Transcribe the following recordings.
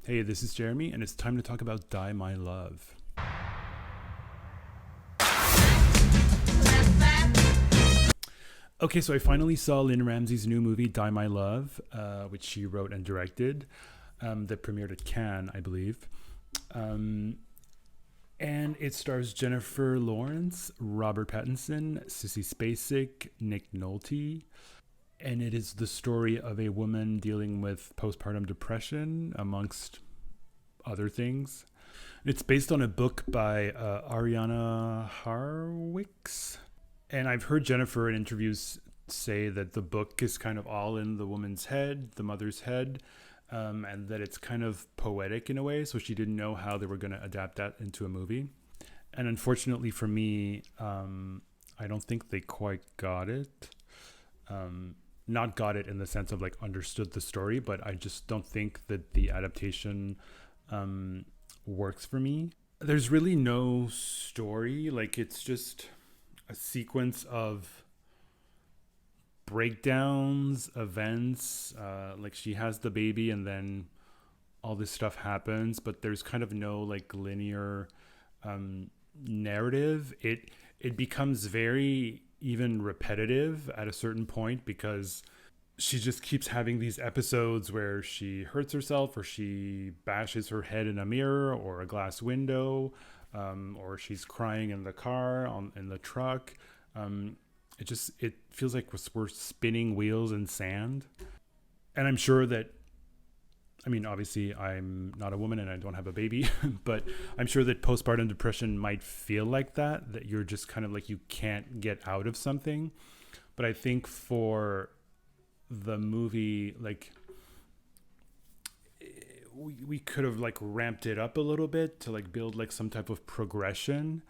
Hey, this is Jeremy, and it's time to talk about Die My Love. Okay, so I finally saw Lynn Ramsey's new movie, Die My Love, which she wrote and directed, that premiered at Cannes, I believe. Um, and it stars Jennifer Lawrence, Robert Pattinson, Sissy Spacek, Nick Nolte. And it is the story of a woman dealing with postpartum depression, amongst other things. It's based on a book by Ariana Harwicks. And I've heard Jennifer in interviews say that the book is kind of all in the woman's head, the mother's head, and that it's kind of poetic in a way. So she didn't know how they were going to adapt that into a movie. And unfortunately for me, I don't think they quite got it. Not got it in the sense of like understood the story, but I just don't think that the adaptation works for me. There's really no story. Like it's just a sequence of breakdowns, events. Like she has the baby, and then all this stuff happens, but there's kind of no like linear narrative. It becomes very even repetitive at a certain point because she just keeps having these episodes where she hurts herself or she bashes her head in a mirror or a glass window, or she's crying in the car in the truck. It feels like we're spinning wheels in sand. And I'm sure that, I mean, obviously I'm not a woman and I don't have a baby, but I'm sure that postpartum depression might feel like that you're just kind of like you can't get out of something. But I think for the movie, like we could have like ramped it up a little bit to like build like some type of progression,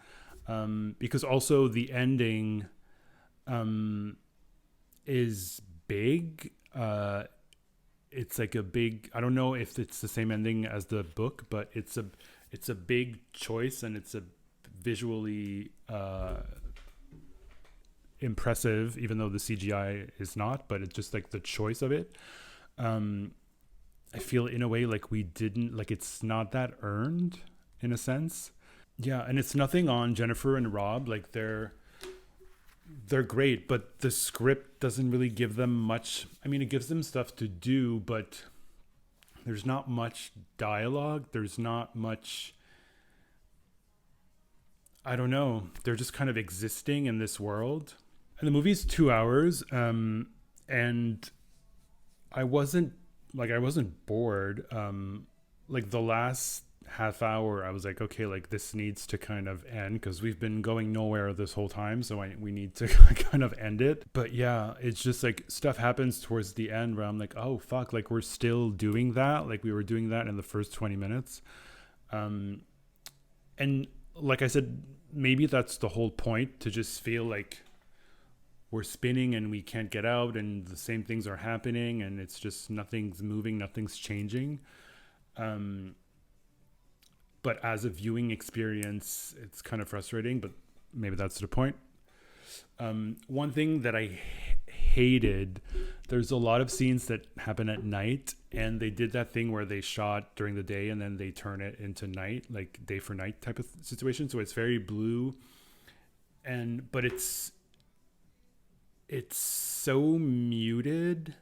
because also the ending is big. It's like a big, I don't know if it's the same ending as the book, but it's a big choice, and it's a visually impressive, even though the CGI is not, but it's just like the choice of it. I feel in a way like we didn't, like it's not that earned in a sense. Yeah, and it's nothing on Jennifer and Rob, like they're great, but the script doesn't really give them much. I mean, it gives them stuff to do, but there's not much dialogue. There's not much, I don't know. They're just kind of existing in this world. And the movie's 2 hours, and I wasn't bored. Like the last half hour, I was like, okay, like this needs to kind of end because we've been going nowhere this whole time, so we need to kind of end it. But yeah, it's just like stuff happens towards the end where I'm like, oh fuck, like we're still doing that, like we were doing that in the first 20 minutes. And like I said, maybe that's the whole point, to just feel like we're spinning and we can't get out, and the same things are happening, and it's just nothing's moving, nothing's changing. But as a viewing experience, it's kind of frustrating, but maybe that's the point. One thing that I hated, there's a lot of scenes that happen at night, and they did that thing where they shot during the day and then they turn it into night, like day for night type of situation. So it's very blue, but it's so muted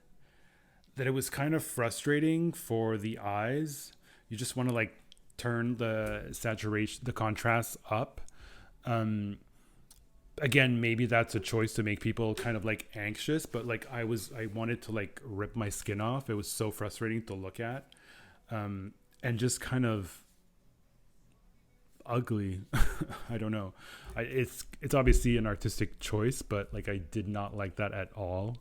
that it was kind of frustrating for the eyes. You just want to like turn the saturation, the contrast up. Again, maybe that's a choice to make people kind of like anxious, but like I wanted to like rip my skin off. It was so frustrating to look at, and just kind of ugly. I don't know. It's obviously an artistic choice, but like I did not like that at all.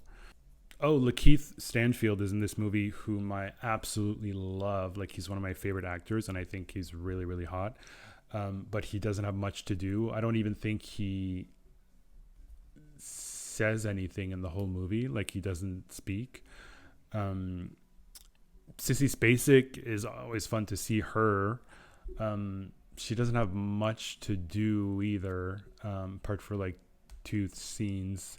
Oh, Lakeith Stanfield is in this movie, whom I absolutely love. Like he's one of my favorite actors, and I think he's really, really hot. But he doesn't have much to do. I don't even think he says anything in the whole movie. Like he doesn't speak. Sissy Spacek is always fun to see her. She doesn't have much to do either, apart for like two scenes.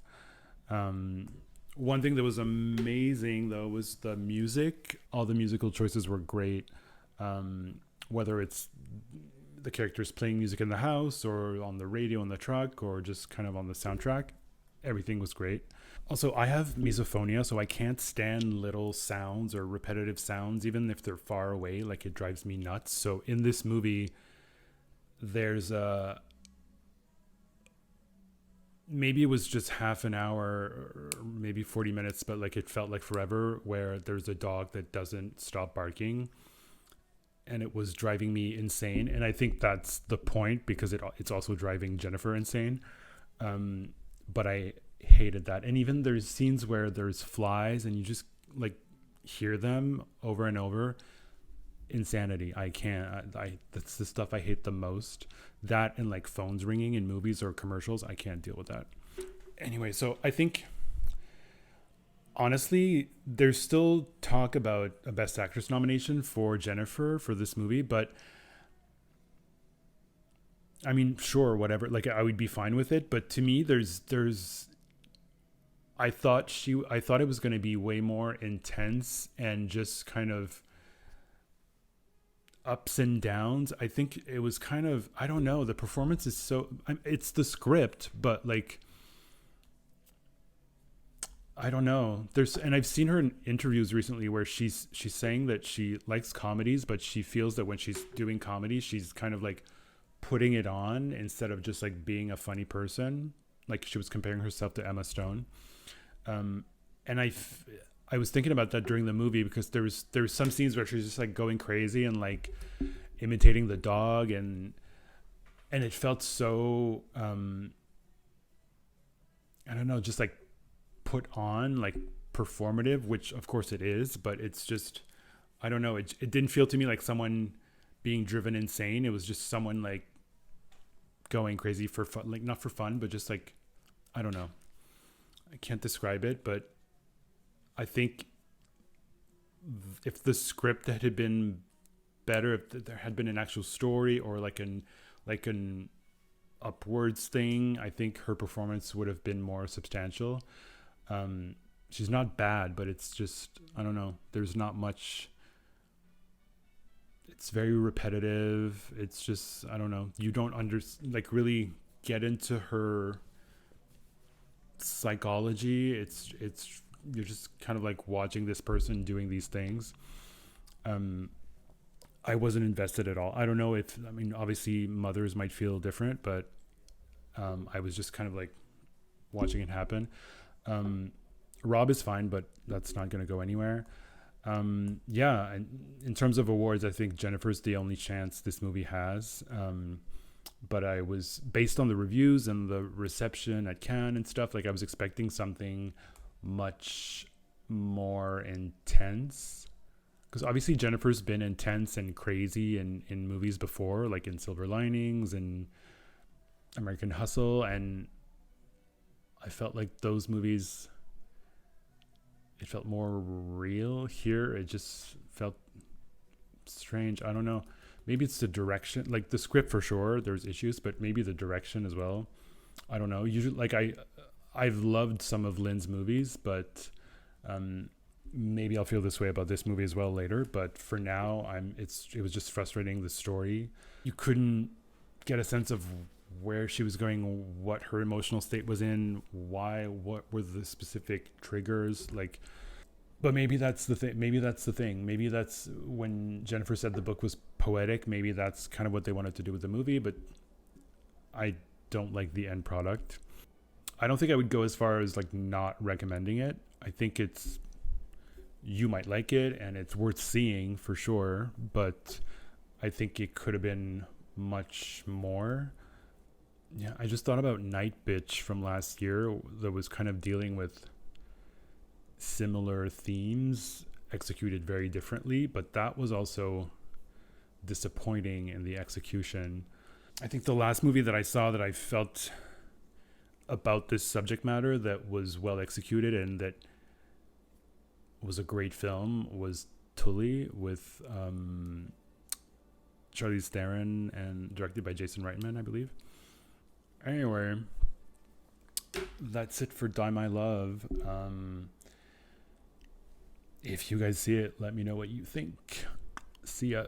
One thing that was amazing though was the music. All the musical choices were great. Whether it's the characters playing music in the house or on the radio in the truck or just kind of on the soundtrack, everything was great. Also, I have misophonia, so I can't stand little sounds or repetitive sounds, even if they're far away. Like, it drives me nuts. So in this movie, there's a maybe it was just half an hour or maybe 40 minutes, but like it felt like forever, where there's a dog that doesn't stop barking, and it was driving me insane. And I think that's the point, because it's also driving Jennifer insane. But I hated that. And even there's scenes where there's flies and you just like hear them over and over. Insanity. I can't. That's the stuff I hate the most. That and like phones ringing in movies or commercials. I can't deal with that. Anyway, so I think honestly, there's still talk about a Best Actress nomination for Jennifer for this movie, but I mean, sure, whatever. Like, I would be fine with it, but to me, there's. I thought it was going to be way more intense and just kind of ups and downs. I think it was kind of, I don't know. The performance is so. It's the script, but like, I don't know. And I've seen her in interviews recently where she's saying that she likes comedies, but she feels that when she's doing comedy, she's kind of like putting it on instead of just like being a funny person. Like, she was comparing herself to Emma Stone. And I was thinking about that during the movie, because there was some scenes where she's just like going crazy and like imitating the dog, and it felt so I don't know, just like put on, like performative, which of course it is, but it's just, I don't know, it didn't feel to me like someone being driven insane. It was just someone like going crazy for fun, like not for fun, but just like, I don't know. I can't describe it, but I think if the script had been better, if there had been an actual story or like an upwards thing, I think her performance would have been more substantial. She's not bad, but it's just, I don't know. There's not much. It's very repetitive. It's just, I don't know. You don't like really get into her psychology. It's you're just kind of like watching this person doing these things. I wasn't invested at all. I don't know if, I mean, obviously mothers might feel different, but I was just kind of like watching it happen. Rob is fine, but that's not going to go anywhere. Yeah, and in terms of awards, I think Jennifer's the only chance this movie has. But I was, based on the reviews and the reception at Cannes and stuff, like I was expecting something much more intense. Because obviously Jennifer's been intense and crazy in movies before, like in Silver Linings and American Hustle. And I felt like those movies, it felt more real. Here it just felt strange. I don't know. Maybe it's the direction, like the script for sure, there's issues, but maybe the direction as well. I don't know. Usually, like I've loved some of Lynn's movies, but maybe I'll feel this way about this movie as well later. But for now, it was just frustrating, the story. You couldn't get a sense of where she was going, what her emotional state was in, what were the specific triggers, like. But maybe that's the thing. Maybe that's when Jennifer said the book was poetic. Maybe that's kind of what they wanted to do with the movie. But I don't like the end product. I don't think I would go as far as like not recommending it. I think you might like it and it's worth seeing for sure. But I think it could have been much more. Yeah, I just thought about Night Bitch from last year that was kind of dealing with similar themes executed very differently, but that was also disappointing in the execution. I think the last movie that I saw that I felt about this subject matter that was well executed and that was a great film was Tully with Charlize Theron and directed by Jason Reitman, I believe. Anyway, that's it for Die My Love. If you guys see it, let me know what you think. See ya.